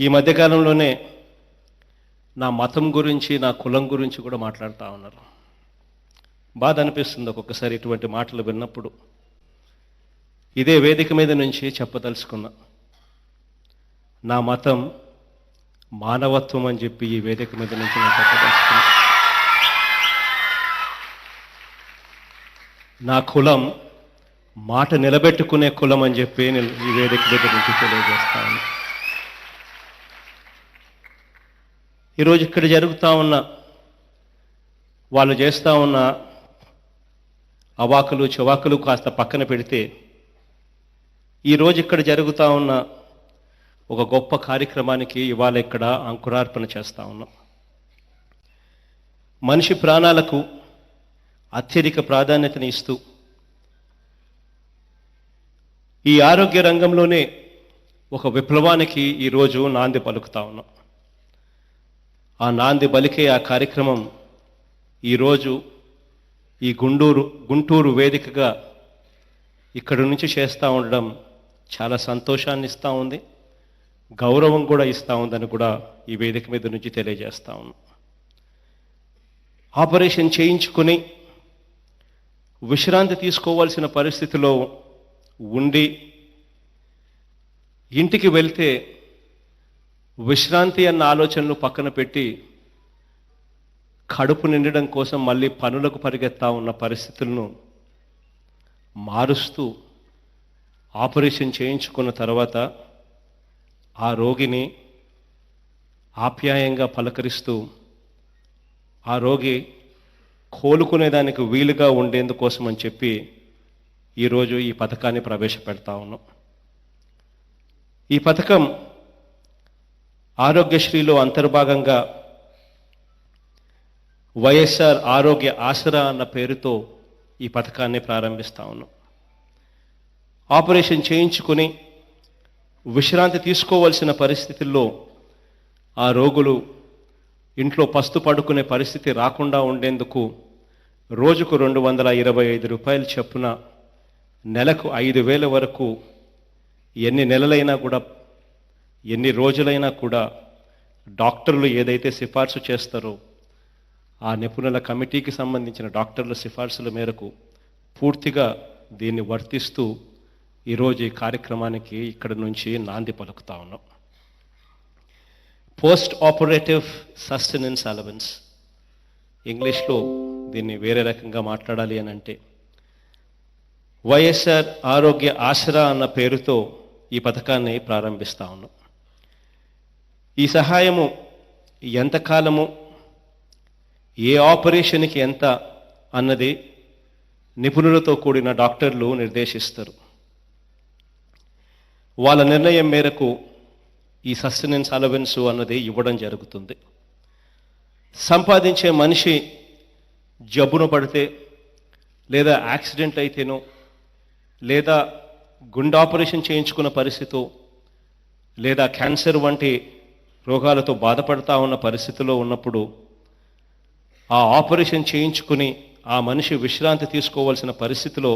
ఈ మధ్యకాలంలోనే నా మతం గురించి, నా కులం గురించి కూడా మాట్లాడుతూ ఉన్నారు. బాధ అనిపిస్తుంది ఒక్కొక్కసారి ఇటువంటి మాటలు విన్నప్పుడు. ఇదే వేదిక మీద నుంచి చెప్పదలుచుకున్నా, నా మతం మానవత్వం అని చెప్పి ఈ వేదిక మీద నుంచి నేను చెప్పదలుచుకున్నా. నా కులం మాట నిలబెట్టుకునే కులం అని చెప్పి నేను ఈ వేదిక మీద నుంచి తెలియజేస్తాను. ఈరోజు ఇక్కడ జరుగుతూ ఉన్న, వాళ్ళు చేస్తూ ఉన్న అవాకులు చవాకులు కాస్త పక్కన పెడితే, ఈరోజు ఇక్కడ జరుగుతూ ఉన్న ఒక గొప్ప కార్యక్రమానికి ఇవాళ ఇక్కడ అంకురార్పణ చేస్తూ ఉన్నాం. మనిషి ప్రాణాలకు అత్యధిక ప్రాధాన్యతని ఇస్తూ ఈ ఆరోగ్య రంగంలోనే ఒక విప్లవానికి ఈరోజు నాంది పలుకుతా ఉన్నాం. ఆ నాంది పలికే ఆ కార్యక్రమం ఈరోజు ఈ గుంటూరు వేదికగా ఇక్కడి నుంచి చేస్తూ ఉండడం చాలా సంతోషాన్ని ఇస్తూ ఉంది, గౌరవం కూడా ఇస్తూ ఉందని కూడా ఈ వేదిక మీద నుంచి తెలియజేస్తా ఉన్నాం. ఆపరేషన్ చేయించుకుని విశ్రాంతి తీసుకోవాల్సిన పరిస్థితిలో ఉండి ఇంటికి వెళ్తే విశ్రాంతి అన్న ఆలోచనలు పక్కన పెట్టి కడుపు నిండడం కోసం మళ్ళీ పనులకు పరిగెత్తా ఉన్న పరిస్థితులను మారుస్తూ ఆపరేషన్ చేయించుకున్న తర్వాత ఆ రోగిని ఆప్యాయంగా పలకరిస్తూ ఆ రోగి కోలుకునేదానికి వీలుగా ఉండేందుకోసం అని చెప్పి ఈరోజు ఈ పథకాన్ని ప్రవేశపెడతా ఉన్నాం. ఈ పథకం ఆరోగ్యశ్రీలో అంతర్భాగంగా వైఎస్ఆర్ ఆరోగ్య ఆసరా అన్న పేరుతో ఈ పథకాన్ని ప్రారంభిస్తా ఉన్నాం. ఆపరేషన్ చేయించుకుని విశ్రాంతి తీసుకోవాల్సిన పరిస్థితుల్లో ఆ రోగులు ఇంట్లో పస్తు పడుకునే పరిస్థితి రాకుండా ఉండేందుకు రోజుకు 225 రూపాయలు చొప్పున నెలకు 5,000 వరకు ఎన్ని నెలలైనా కూడా, ఎన్ని రోజులైనా కూడా డాక్టర్లు ఏదైతే సిఫార్సు చేస్తారో ఆ నిపుణుల కమిటీకి సంబంధించిన డాక్టర్ల సిఫార్సుల మేరకు పూర్తిగా దీన్ని వర్తిస్తూ ఈరోజు ఈ కార్యక్రమానికి ఇక్కడ నుంచి నాంది పలుకుతా ఉన్నాం. పోస్ట్ ఆపరేటివ్ సస్టెనెన్స్ అలవెన్స్, ఇంగ్లీష్లో దీన్ని వేరే రకంగా మాట్లాడాలి అని అంటే వైఎస్ఆర్ ఆరోగ్య ఆసరా అన్న పేరుతో ఈ పథకాన్ని ప్రారంభిస్తా ఉన్నాం. ఈ సహాయము ఎంతకాలము, ఏ ఆపరేషన్కి ఎంత అన్నది నిపుణులతో కూడిన డాక్టర్లు నిర్దేశిస్తారు. వాళ్ళ నిర్ణయం మేరకు ఈ సస్టెనెన్స్ అలవెన్స్ అన్నది ఇవ్వడం జరుగుతుంది. సంపాదించే మనిషి జబ్బును పడితే, లేదా యాక్సిడెంట్ అయితేనో, లేదా గుండె ఆపరేషన్ చేయించుకున్న పరిస్థితో, లేదా క్యాన్సర్ వంటి రోగాలతో బాధపడతా ఉన్న పరిస్థితిలో ఉన్నప్పుడు ఆ ఆపరేషన్ చేయించుకుని ఆ మనిషి విశ్రాంతి తీసుకోవాల్సిన పరిస్థితిలో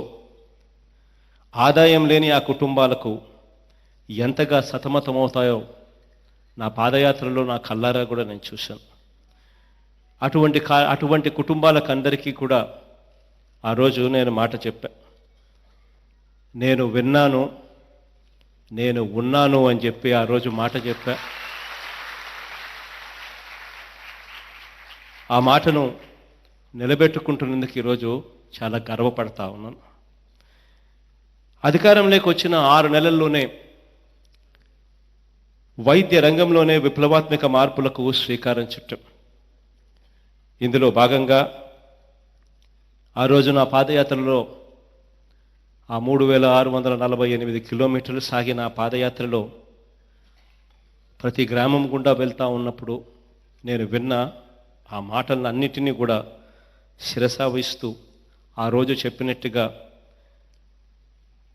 ఆదాయం లేని ఆ కుటుంబాలకు ఎంతగా సతమతమవుతాయో నా పాదయాత్రలో నా కళ్ళారా కూడా నేను చూశాను. అటువంటి కుటుంబాలకు అందరికీ కూడా ఆ రోజు నేను మాట చెప్పా, నేను విన్నాను, నేను ఉన్నాను అని చెప్పి ఆ రోజు మాట చెప్పా. ఆ మాటను నిలబెట్టుకుంటున్నందుకు ఈరోజు చాలా గర్వపడతా ఉన్నాను. అధికారంలోకి వచ్చిన 6 నెలల్లోనే వైద్య రంగంలోనే విప్లవాత్మక మార్పులకు శ్రీకారం చుట్టాం. ఇందులో భాగంగా ఆ రోజు నా పాదయాత్రలో ఆ 3,648 కిలోమీటర్లు సాగిన ఆ పాదయాత్రలో ప్రతి గ్రామం గుండా వెళ్తూ ఉన్నప్పుడు నేను విన్న ఆ మాటలన్నిటినీ కూడా శిరసావహిస్తూ ఆ రోజు చెప్పినట్టుగా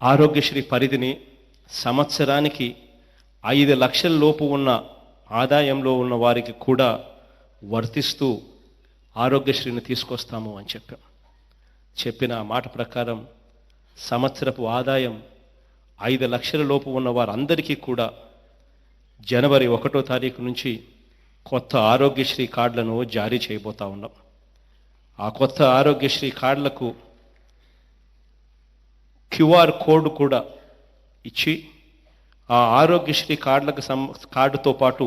ఆరోగ్యశ్రీ పరిధిని సంవత్సరానికి 5 లక్షల లోపు ఉన్న ఆదాయంలో ఉన్న వారికి కూడా వర్తిస్తూ ఆరోగ్యశ్రీని తీసుకొస్తాము అని చెప్పిన ఆ మాట ప్రకారం సంవత్సరపు ఆదాయం 5 లక్షల లోపు ఉన్న వారందరికీ కూడా జనవరి 1వ తారీఖు నుంచి కొత్త ఆరోగ్యశ్రీ కార్డులను జారీ చేయబోతా ఉన్నాం. ఆ కొత్త ఆరోగ్యశ్రీ కార్డులకు క్యూఆర్ కోడ్ కూడా ఇచ్చి ఆ ఆరోగ్యశ్రీ కార్డుతో పాటు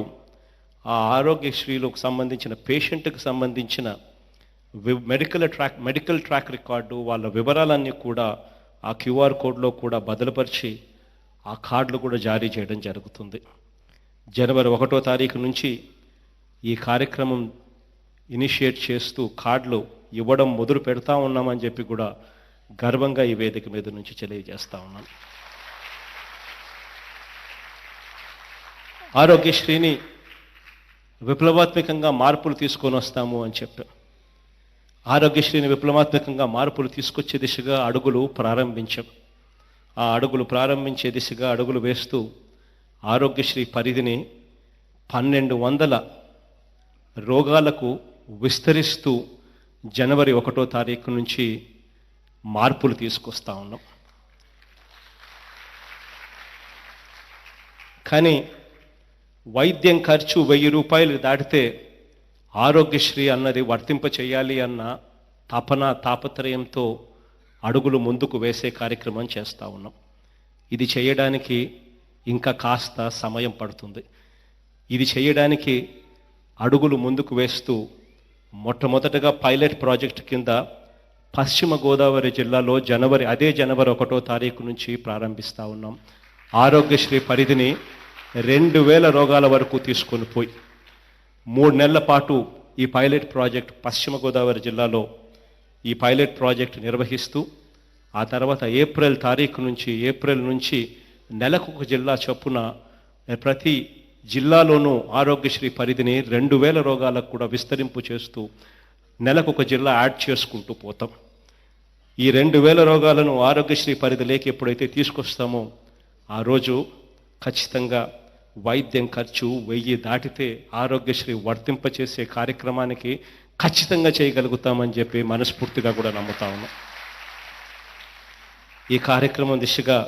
ఆ ఆరోగ్యశ్రీలకు సంబంధించిన పేషెంట్కి సంబంధించిన మెడికల్ ట్రాక్ రికార్డు వాళ్ళ వివరాలన్నీ కూడా ఆ క్యూఆర్ కోడ్లో కూడా బదులుపరిచి ఆ కార్డులు కూడా జారీ చేయడం జరుగుతుంది. జనవరి 1వ తారీఖు నుంచి ఈ కార్యక్రమం ఇనిషియేట్ చేస్తూ కార్డులు ఇవ్వడం మొదలు పెడతా ఉన్నామని చెప్పి కూడా గర్వంగా ఈ వేదిక మీద నుంచి తెలియజేస్తా ఉన్నాను. ఆరోగ్యశ్రీని విప్లవాత్మకంగా మార్పులు తీసుకొని వస్తాము అని చెప్పాం. ఆరోగ్యశ్రీని విప్లవాత్మకంగా మార్పులు తీసుకొచ్చే దిశగా అడుగులు ప్రారంభించాం. ఆ అడుగులు ప్రారంభించే దిశగా అడుగులు వేస్తూ ఆరోగ్యశ్రీ పరిధిని 1200 రోగాలకు విస్తరిస్తూ జనవరి 1వ తారీఖు నుంచి మార్పులు తీసుకొస్తా ఉన్నాం. కానీ వైద్యం ఖర్చు 1000 రూపాయలు దాటితే ఆరోగ్యశ్రీ అన్నది వర్తింప చేయాలి అన్న తాపత్రయంతో అడుగులు ముందుకు వేసే కార్యక్రమం చేస్తూ ఉన్నాం. ఇది చేయడానికి ఇంకా కాస్త సమయం పడుతుంది. ఇది చేయడానికి అడుగులు ముందుకు వేస్తూ మొట్టమొదటగా పైలట్ ప్రాజెక్ట్ కింద పశ్చిమ గోదావరి జిల్లాలో జనవరి 1వ తారీఖు నుంచి ప్రారంభిస్తూ ఉన్నాం. ఆరోగ్యశ్రీ పరిధిని 2000 రోగాల వరకు తీసుకొని పోయి 3 నెలల పాటు ఈ పైలట్ ప్రాజెక్ట్ పశ్చిమ గోదావరి జిల్లాలో ఈ పైలట్ ప్రాజెక్ట్ నిర్వహిస్తూ ఆ తర్వాత ఏప్రిల్ నుంచి నెలకు ఒక జిల్లా చొప్పున ప్రతి జిల్లాలోనూ ఆరోగ్యశ్రీ పరిధిని 2000 రోగాలకు కూడా విస్తరింపు చేస్తూ నెలకు ఒక జిల్లా యాడ్ చేసుకుంటూ పోతాం. ఈ 2000 రోగాలను ఆరోగ్యశ్రీ పరిధిలోకి ఎప్పుడైతే తీసుకొస్తామో ఆ రోజు ఖచ్చితంగా వైద్యం ఖర్చు 1000 దాటితే ఆరోగ్యశ్రీ వర్తింపచేసే కార్యక్రమానికి ఖచ్చితంగా చేయగలుగుతామని చెప్పి మనస్ఫూర్తిగా కూడా నమ్ముతా ఉన్నాం. ఈ కార్యక్రమం దిశగా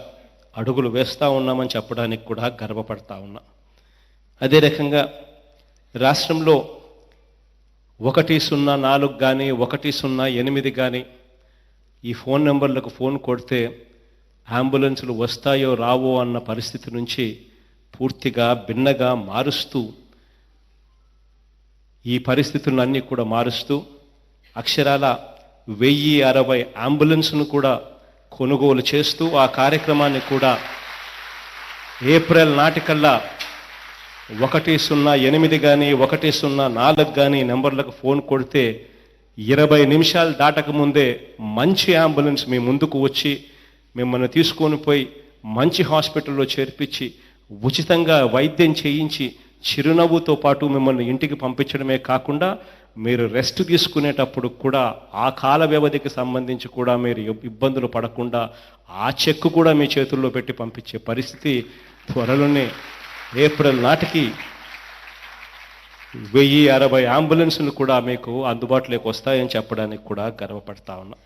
అడుగులు వేస్తూ ఉన్నామని చెప్పడానికి కూడా గర్వపడతా ఉన్నా. అదే రకంగా రాష్ట్రంలో 104 కానీ 108 కానీ ఈ ఫోన్ నెంబర్లకు ఫోన్ కొడితే అంబులెన్సులు వస్తాయో రావో అన్న పరిస్థితి నుంచి పూర్తిగా భిన్నగా మారుస్తూ ఈ పరిస్థితులన్నీ కూడా మారుస్తూ అక్షరాల 1060 అంబులెన్స్ను కూడా కొనుగోలు చేస్తూ ఆ కార్యక్రమాన్ని కూడా ఏప్రిల్ నాటికల్లా 108 కానీ 104 కానీ నెంబర్లకు ఫోన్ కొడితే 20 నిమిషాలు దాటకముందే మంచి అంబులెన్స్ మీ ముందుకు వచ్చి మిమ్మల్ని తీసుకొని పోయి మంచి హాస్పిటల్లో చేర్పించి ఉచితంగా వైద్యం చేయించి చిరునవ్వుతో పాటు మిమ్మల్ని ఇంటికి పంపించడమే కాకుండా మీరు రెస్ట్ తీసుకునేటప్పుడు కూడా ఆ కాల వ్యవధికి సంబంధించి కూడా మీరు ఇబ్బందులు పడకుండా ఆ చెక్కు కూడా మీ చేతుల్లో పెట్టి పంపించే పరిస్థితి త్వరలోనే ఏప్రిల్ నాటికి 1060 అంబులెన్సులు కూడా మీకు అందుబాటులోకి వస్తాయని చెప్పడానికి కూడా గర్వపడతా ఉన్నా.